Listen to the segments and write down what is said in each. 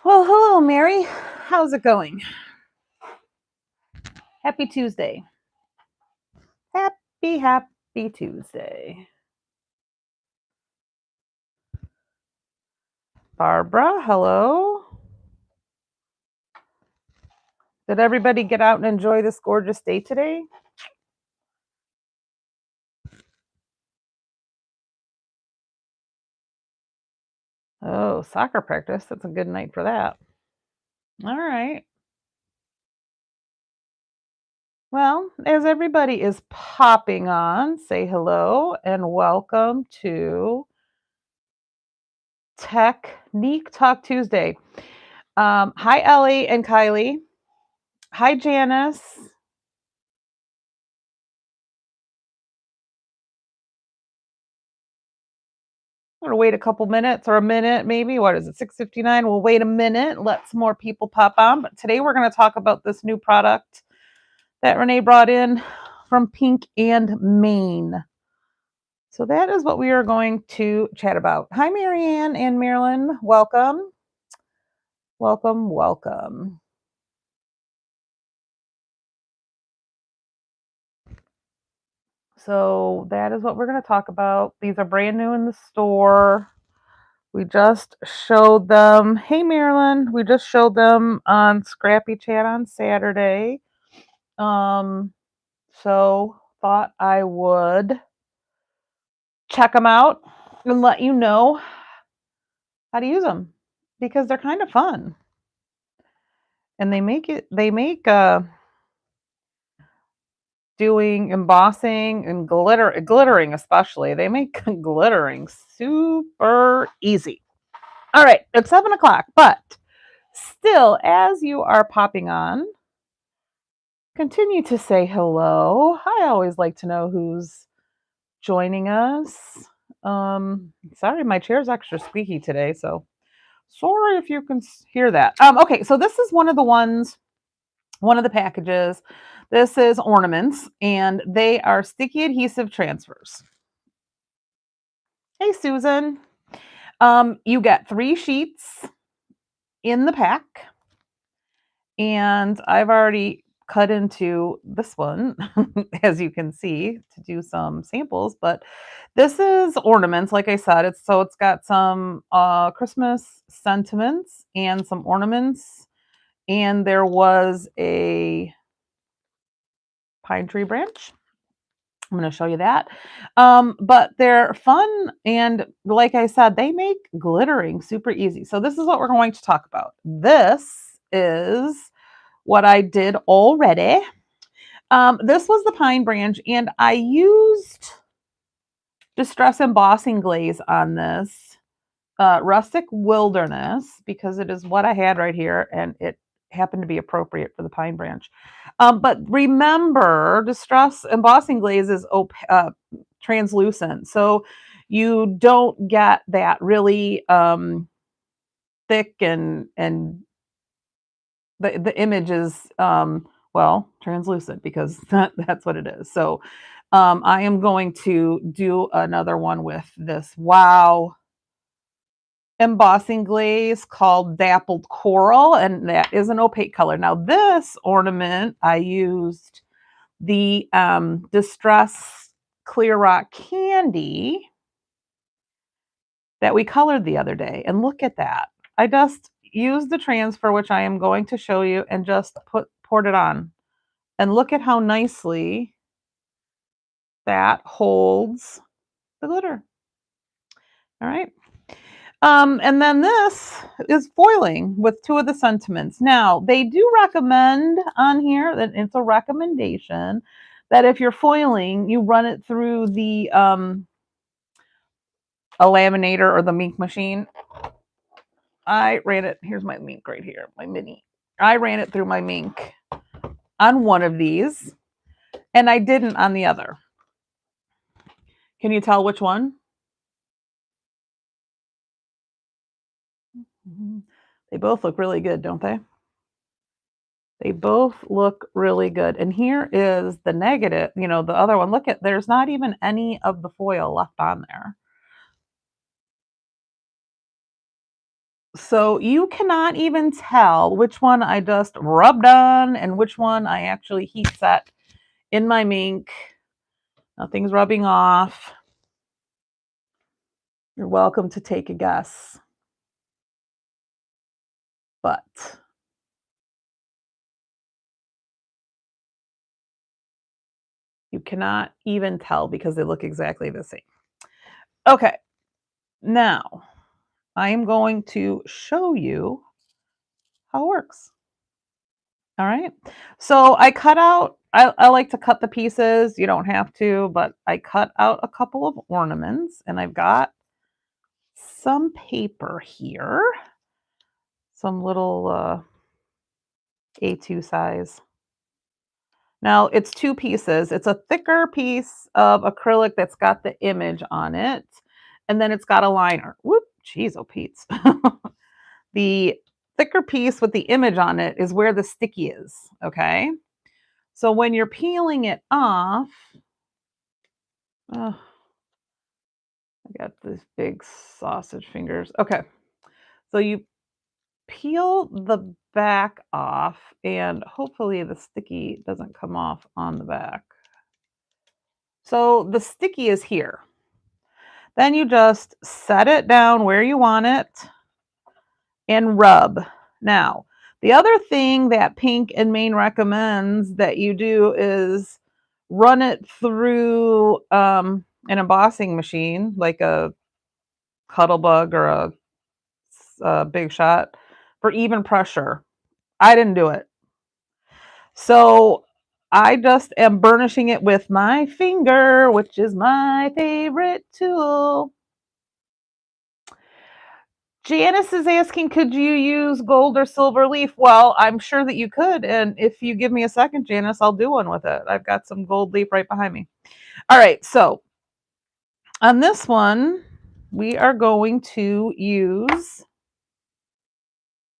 Well, hello, Mary. How's it going? Happy Tuesday. Happy Tuesday. Barbara, hello. Did everybody get out and enjoy this gorgeous day today? Oh, soccer practice. That's a good night for that. All right. Well, as everybody is popping on, say hello and welcome to Technique Talk Tuesday. Hi, Ellie and Kylie. Hi, Janice. I'm gonna wait a couple minutes or a minute, maybe. What is it, 6:59? We'll wait a minute, let some more people pop on. But today we're going to talk about this new product that Renee brought in from Pink and Maine. So that is what we are going to chat about. Hi, Marianne and Marilyn. Welcome. Welcome, welcome. So that is what we're going to talk about. These are brand new in the store. We just showed them. Hey, Marilyn. We just showed them on Scrappy Chat on Saturday. So thought I would check them out and let you know how to use them because they're kind of fun. And they make doing embossing and glittering especially. They make glittering super easy. All right, it's 7 o'clock, but still, as you are popping on, continue to say hello. I always like to know who's joining us. Sorry, my chair's extra squeaky today, so sorry if you can hear that. Okay, so this is one of the packages. This is ornaments, and they are sticky adhesive transfers. Hey, Susan. You get 3 sheets in the pack, and I've already cut into this one, as you can see, to do some samples. But this is ornaments, like I said. It's got some Christmas sentiments and some ornaments, and there was a pine tree branch. I'm going to show you that. But they're fun, and like I said, they make glittering super easy. So this is what we're going to talk about. This is what I did already. This was the pine branch, and I used Distress Embossing Glaze on this Rustic Wilderness because it is what I had right here, and it happened to be appropriate for the pine branch. But remember, Distress Embossing Glaze is translucent, so you don't get that really thick and the image is translucent because that's what it is. So I am going to do another one with this wow embossing glaze called Dappled Coral, and that is an opaque color. Now this ornament I used the Distress Clear Rock Candy that we colored the other day, and look at that. I just used the transfer, which I am going to show you, and just poured it on. And look at how nicely that holds the glitter. All right. And then this is foiling with 2 of the sentiments. Now, they do recommend on here that it's a recommendation that if you're foiling, you run it through the a laminator or the Mink machine. I ran it. Here's my Mink right here, my mini. I ran it through my Mink on one of these, and I didn't on the other. Can you tell which one? They both look really good, don't they? They both look really good. And here is the negative, the other one. Look at, there's not even any of the foil left on there. So you cannot even tell which one I just rubbed on and which one I actually heat set in my Mink. Nothing's rubbing off. You're welcome to take a guess. But you cannot even tell because they look exactly the same. Okay, now I am going to show you how it works. All right. So I cut out, I like to cut the pieces. You don't have to, but I cut out a couple of ornaments and I've got some paper here, some little A2 size. Now it's two pieces. It's a thicker piece of acrylic that's got the image on it, and then it's got a liner. Whoop, jeez, oh Pete's. The thicker piece with the image on it is where the sticky is, okay? So when you're peeling it off, oh, I got these big sausage fingers. Okay, so you peel the back off, and hopefully the sticky doesn't come off on the back. So the sticky is here. Then you just set it down where you want it and rub. Now, the other thing that Pink and Maine recommends that you do is run it through an embossing machine, like a Cuttlebug or a Big Shot, for even pressure. I didn't do it. So I just am burnishing it with my finger, which is my favorite tool. Janice is asking, could you use gold or silver leaf? Well, I'm sure that you could. And if you give me a second, Janice, I'll do one with it. I've got some gold leaf right behind me. All right. So on this one, we are going to use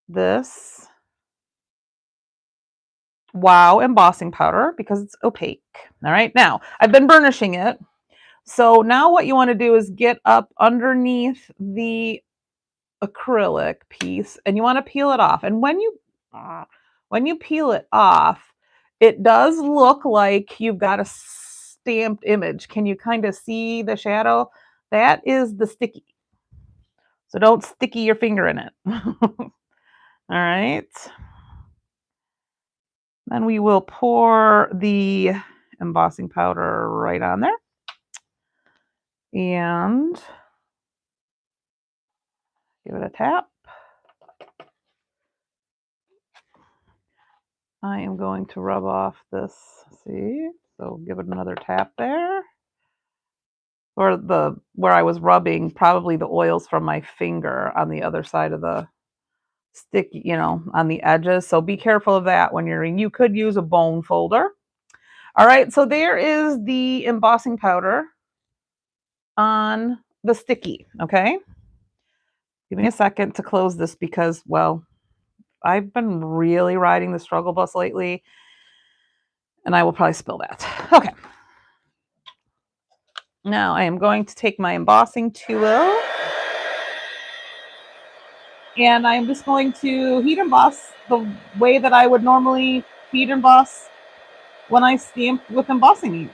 this Wow embossing powder because it's opaque. All right. Now I've been burnishing it. So now what you want to do is get up underneath the acrylic piece and you want to peel it off. And when you peel it off, it does look like you've got a stamped image. Can you kind of see the shadow? That is the sticky. So don't sticky your finger in it. All right. Then we will pour the embossing powder right on there. And give it a tap. I am going to rub off this, see? So give it another tap there. Or where I was rubbing, probably the oils from my finger on the other side of the stick, on the edges. So be careful of that when you could use a bone folder. All right, so there is the embossing powder on the sticky, okay? Give me a second to close this because, well, I've been really riding the struggle bus lately, and I will probably spill that. Okay. Now I am going to take my embossing tool, and I'm just going to heat emboss the way that I would normally heat emboss when I stamp with embossing ink.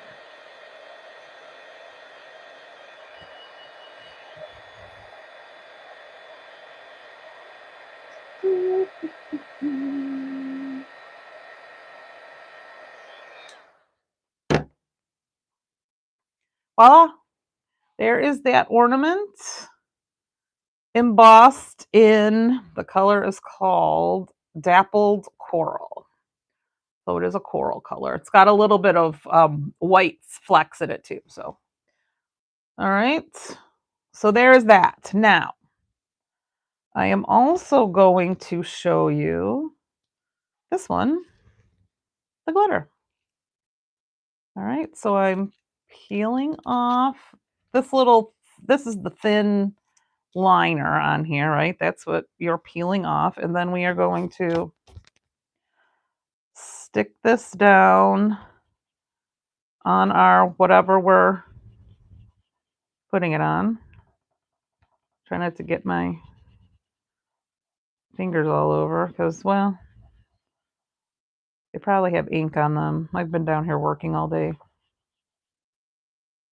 Voila, there is that ornament embossed in, the color is called Dappled Coral. So it is a coral color. It's got a little bit of white flecks in it too. So, all right. So there's that. Now, I am also going to show you this one, the glitter. All right. So I'm peeling off this is the thin liner on here, right? That's what you're peeling off. And then we are going to stick this down on our whatever we're putting it on. Try not to get my fingers all over because, well, they probably have ink on them. I've been down here working all day.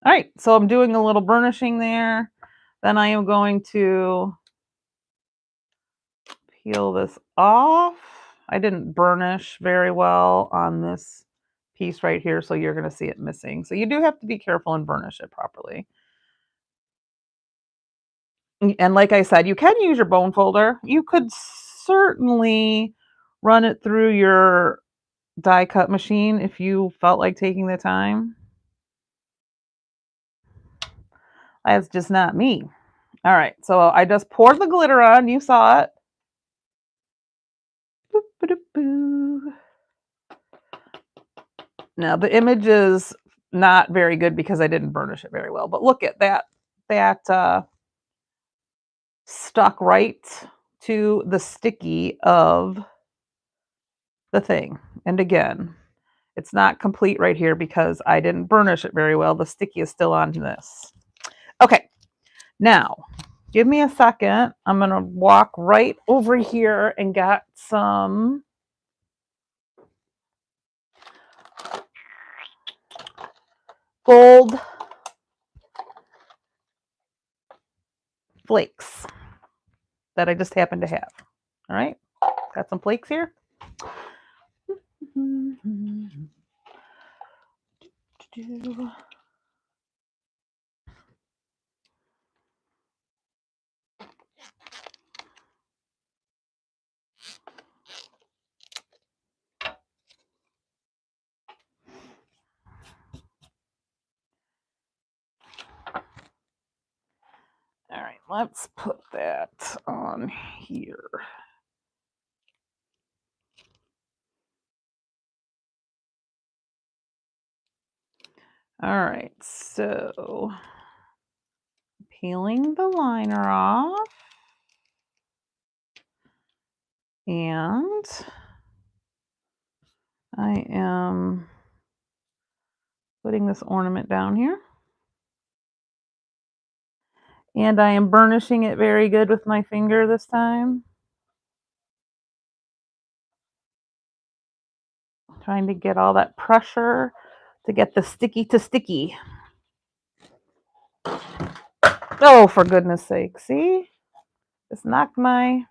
All right, so I'm doing a little burnishing there. Then I am going to peel this off. I didn't burnish very well on this piece right here, so you're going to see it missing. So you do have to be careful and burnish it properly. And like I said, you can use your bone folder. You could certainly run it through your die cut machine if you felt like taking the time. That's just not me. All right, so I just poured the glitter on. You saw it. Boop, ba-doop, boo. Now the image is not very good because I didn't burnish it very well, but look at that. That stuck right to the sticky of the thing. And again, it's not complete right here because I didn't burnish it very well. The sticky is still on this. Okay, now give me a second. I'm going to walk right over here and get some gold flakes that I just happen to have. All right, got some flakes here. All right, let's put that on here. All right, so peeling the liner off, and I am putting this ornament down here. And I am burnishing it very good with my finger this time. Trying to get all that pressure to get the sticky to sticky. Oh, for goodness sake, see? Just knocked my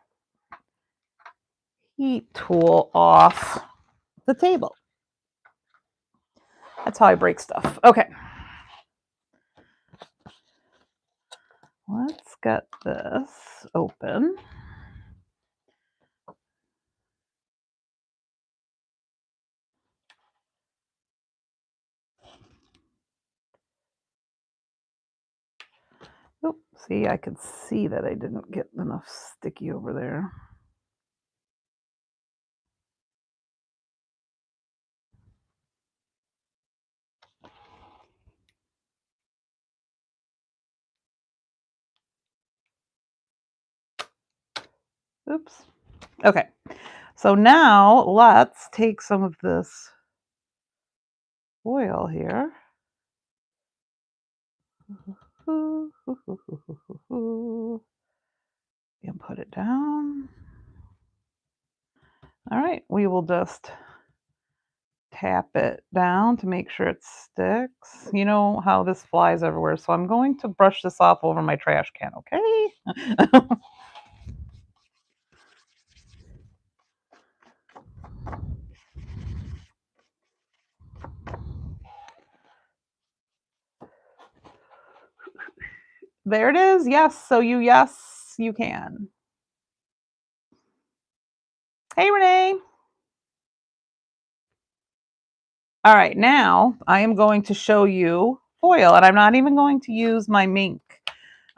heat tool off the table. That's how I break stuff. Okay. Let's get this open. Oh, see, I could see that I didn't get enough sticky over there. Oops. Okay. So now let's take some of this foil here and put it down. All right, we will just tap it down to make sure it sticks. You know how this flies everywhere, so I'm going to brush this off over my trash can, okay? There it is. Yes, so yes, you can. Hey, Renee. All right, now I am going to show you foil, and I'm not even going to use my Mink.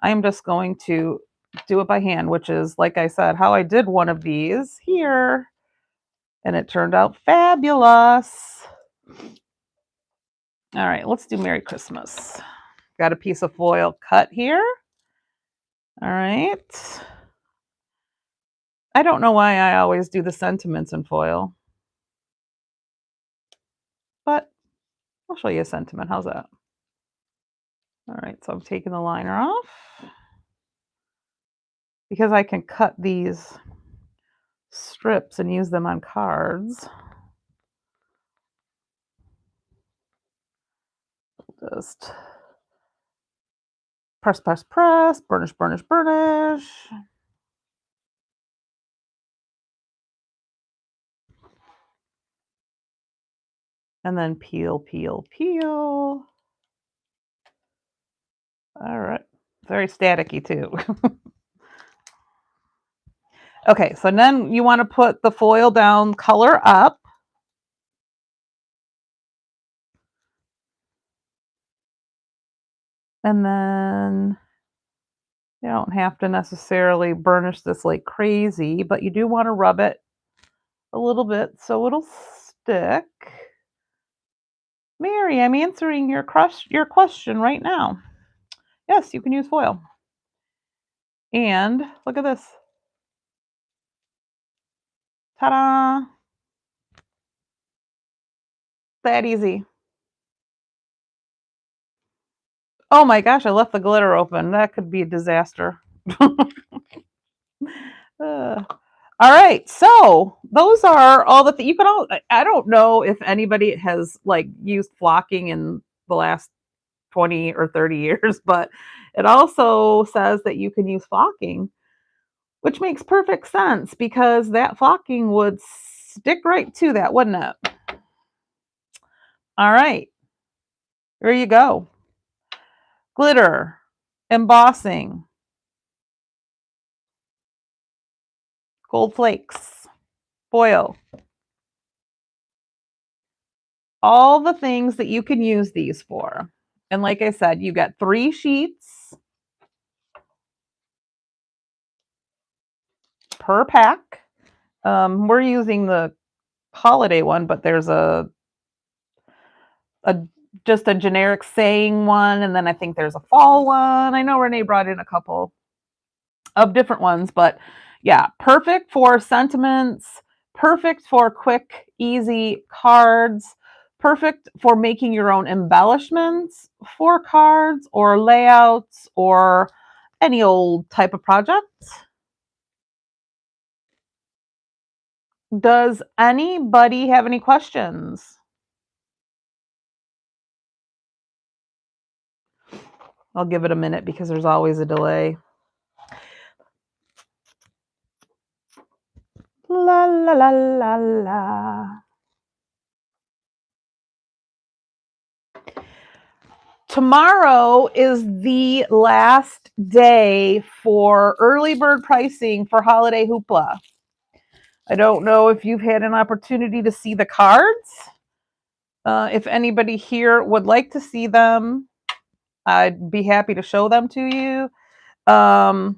I am just going to do it by hand, which is, like I said, how I did one of these here, and it turned out fabulous. All right, let's do Merry Christmas. Got a piece of foil cut here. All right. I don't know why I always do the sentiments in foil, but I'll show you a sentiment. How's that? All right, so I'm taking the liner off because I can cut these strips and use them on cards. Just press, press, press, burnish, burnish, burnish. And then peel, peel, peel. All right. Very staticky too. Okay, so then you want to put the foil down, color up. And then you don't have to necessarily burnish this like crazy, but you do want to rub it a little bit so it'll stick. Mary, I'm answering your question right now. Yes, you can use foil. And look at this. Ta-da! That easy. Oh my gosh, I left the glitter open. That could be a disaster. All right, so those are all the you can all. I don't know if anybody has like used flocking in the last 20 or 30 years, but it also says that you can use flocking, which makes perfect sense because that flocking would stick right to that, wouldn't it? All right, there you go. Glitter, embossing, gold flakes, foil, all the things that you can use these for. And like I said, you got 3 sheets per pack. We're using the holiday one, but there's a just a generic saying one, and then I think there's a fall one. I know Renee brought in a couple of different ones, but yeah, perfect for sentiments, perfect for quick, easy cards, perfect for making your own embellishments for cards or layouts or any old type of project. Does anybody have any questions? I'll give it a minute because there's always a delay. La la la la la. Tomorrow is the last day for early bird pricing for Holiday Hoopla. I don't know if you've had an opportunity to see the cards. If anybody here would like to see them, I'd be happy to show them to you. But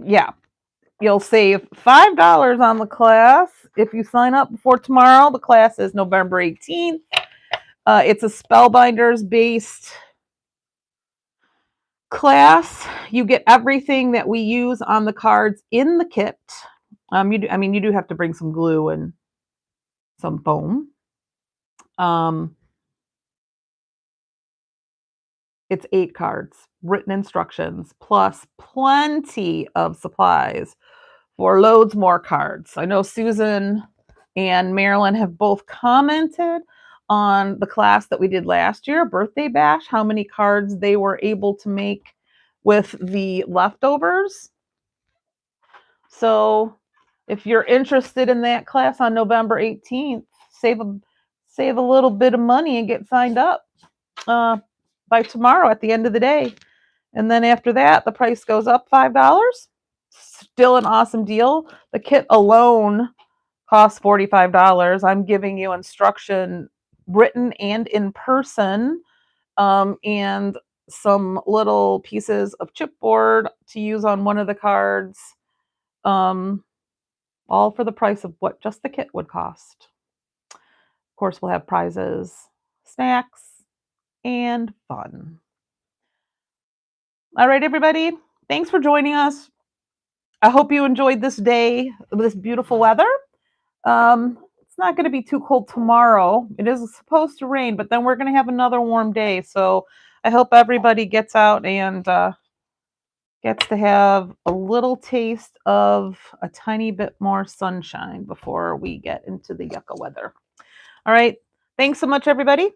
yeah, you'll save $5 on the class if you sign up before tomorrow. The class is November 18th. It's a Spellbinders based class. You get everything that we use on the cards in the kit. You do have to bring some glue and some foam. It's 8 cards, written instructions, plus plenty of supplies for loads more cards. I know Susan and Marilyn have both commented on the class that we did last year, Birthday Bash, how many cards they were able to make with the leftovers. So if you're interested in that class on November 18th, save a little bit of money and get signed up by tomorrow at the end of the day. And then after that, the price goes up $5. Still an awesome deal. The kit alone costs $45. I'm giving you instruction written and in person, and some little pieces of chipboard to use on one of the cards, all for the price of what just the kit would cost. Of course, we'll have prizes, snacks, and fun. All right, everybody, thanks for joining us. I hope you enjoyed this day, this beautiful weather. It's not going to be too cold tomorrow. It is supposed to rain, but then we're going to have another warm day. So I hope everybody gets out and gets to have a little taste of a tiny bit more sunshine before we get into the yucca weather. All right. Thanks so much, everybody.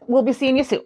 We'll be seeing you soon.